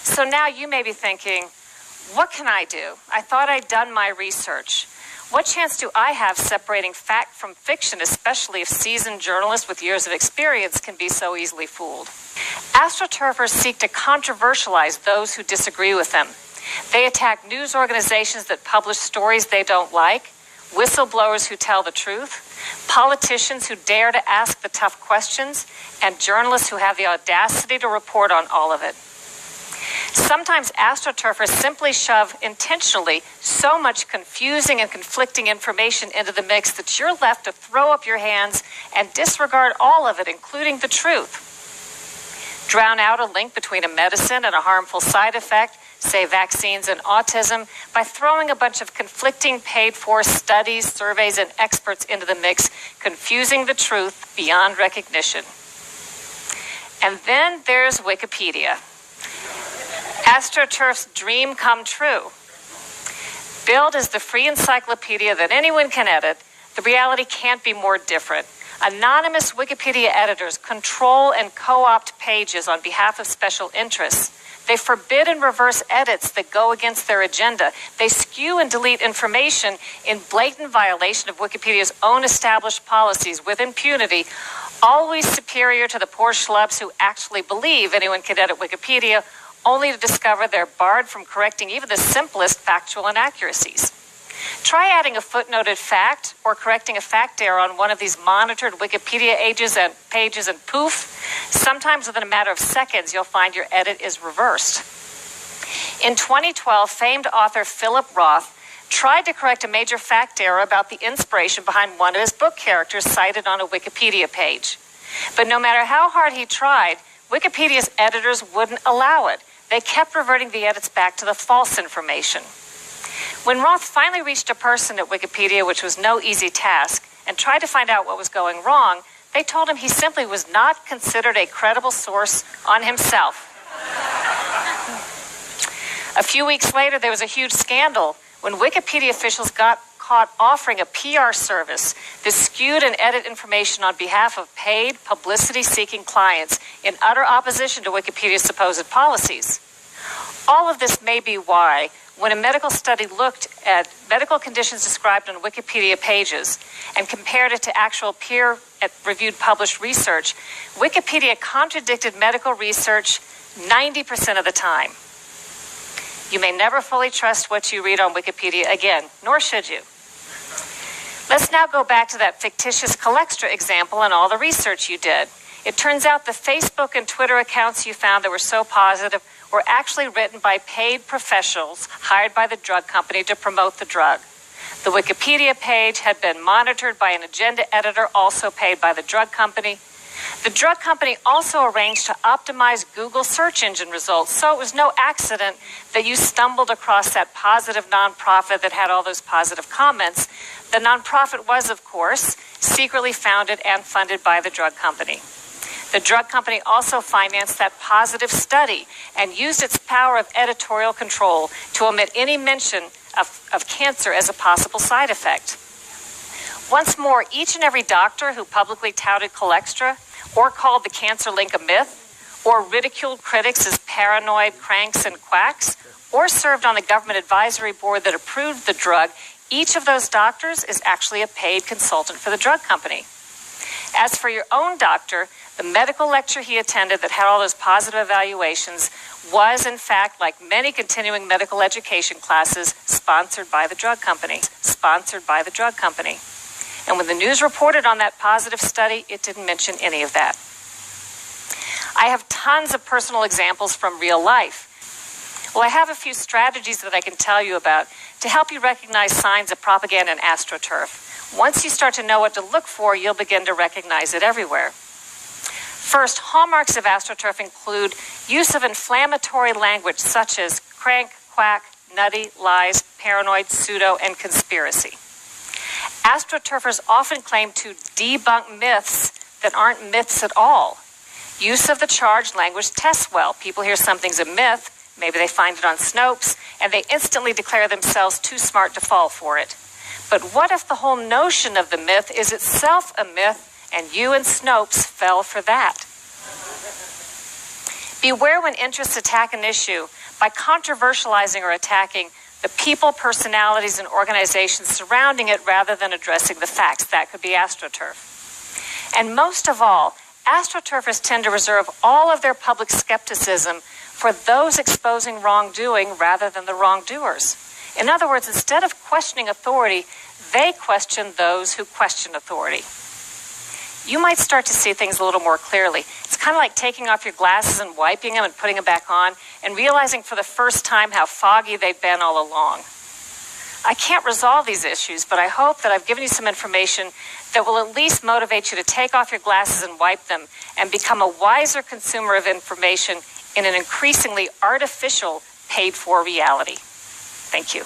So now you may be thinking, what can I do? I thought I'd done my research. What chance do I have separating fact from fiction, especially if seasoned journalists with years of experience can be so easily fooled? AstroTurfers seek to controversialize those who disagree with them. They attack news organizations that publish stories they don't like, whistleblowers who tell the truth, politicians who dare to ask the tough questions, and journalists who have the audacity to report on all of it. Sometimes AstroTurfers simply shove intentionally so much confusing and conflicting information into the mix that you're left to throw up your hands and disregard all of it, including the truth. Drown out a link between a medicine and a harmful side effect, say vaccines and autism, by throwing a bunch of conflicting paid-for studies, surveys, and experts into the mix, confusing the truth beyond recognition. And then there's Wikipedia. AstroTurf's dream come true. Billed as the free encyclopedia that anyone can edit, the reality can't be more different. Anonymous Wikipedia editors control and co-opt pages on behalf of special interests. They forbid and reverse edits that go against their agenda. They skew and delete information in blatant violation of Wikipedia's own established policies with impunity, always superior to the poor schlubs who actually believe anyone can edit Wikipedia, only to discover they're barred from correcting even the simplest factual inaccuracies. Try adding a footnoted fact or correcting a fact error on one of these monitored Wikipedia pages and poof, sometimes within a matter of seconds you'll find your edit is reversed. In 2012, famed author Philip Roth tried to correct a major fact error about the inspiration behind one of his book characters cited on a Wikipedia page. But no matter how hard he tried, Wikipedia's editors wouldn't allow it. They kept reverting the edits back to the false information. When Roth finally reached a person at Wikipedia, which was no easy task, and tried to find out what was going wrong, they told him he simply was not considered a credible source on himself. A few weeks later, there was a huge scandal when Wikipedia officials got caught offering a PR service that skewed and edited information on behalf of paid, publicity-seeking clients in utter opposition to Wikipedia's supposed policies. All of this may be why, when a medical study looked at medical conditions described on Wikipedia pages and compared it to actual peer-reviewed published research, Wikipedia contradicted medical research 90% of the time. You may never fully trust what you read on Wikipedia again, nor should you. Let's now go back to that fictitious Colextra example and all the research you did. It turns out the Facebook and Twitter accounts you found that were so positive were actually written by paid professionals hired by the drug company to promote the drug. The Wikipedia page had been monitored by an agenda editor also paid by the drug company. The drug company also arranged to optimize Google search engine results, so it was no accident that you stumbled across that positive nonprofit that had all those positive comments. The nonprofit was, of course, secretly founded and funded by the drug company. The drug company also financed that positive study and used its power of editorial control to omit any mention of cancer as a possible side effect. Once more, each and every doctor who publicly touted Colextra or called the cancer link a myth, or ridiculed critics as paranoid cranks and quacks, or served on the government advisory board that approved the drug, each of those doctors is actually a paid consultant for the drug company. As for your own doctor, the medical lecture he attended that had all those positive evaluations was, in fact, like many continuing medical education classes, sponsored by the drug company. And when the news reported on that positive study, it didn't mention any of that. I have tons of personal examples from real life. Well, I have a few strategies that I can tell you about to help you recognize signs of propaganda in AstroTurf. Once you start to know what to look for, you'll begin to recognize it everywhere. First, hallmarks of AstroTurf include use of inflammatory language such as crank, quack, nutty, lies, paranoid, pseudo, and conspiracy. AstroTurfers often claim to debunk myths that aren't myths at all. Use of the charged language tests well. People hear something's a myth, maybe they find it on Snopes, and they instantly declare themselves too smart to fall for it. But what if the whole notion of the myth is itself a myth, and you and Snopes fell for that? Beware when interests attack an issue by controversializing or attacking the people, personalities, and organizations surrounding it rather than addressing the facts. That could be AstroTurf. And most of all, AstroTurfers tend to reserve all of their public skepticism for those exposing wrongdoing rather than the wrongdoers. In other words, instead of questioning authority, they question those who question authority. You might start to see things a little more clearly. It's kind of like taking off your glasses and wiping them and putting them back on and realizing for the first time how foggy they've been all along. I can't resolve these issues, but I hope that I've given you some information that will at least motivate you to take off your glasses and wipe them and become a wiser consumer of information in an increasingly artificial, paid-for reality. Thank you.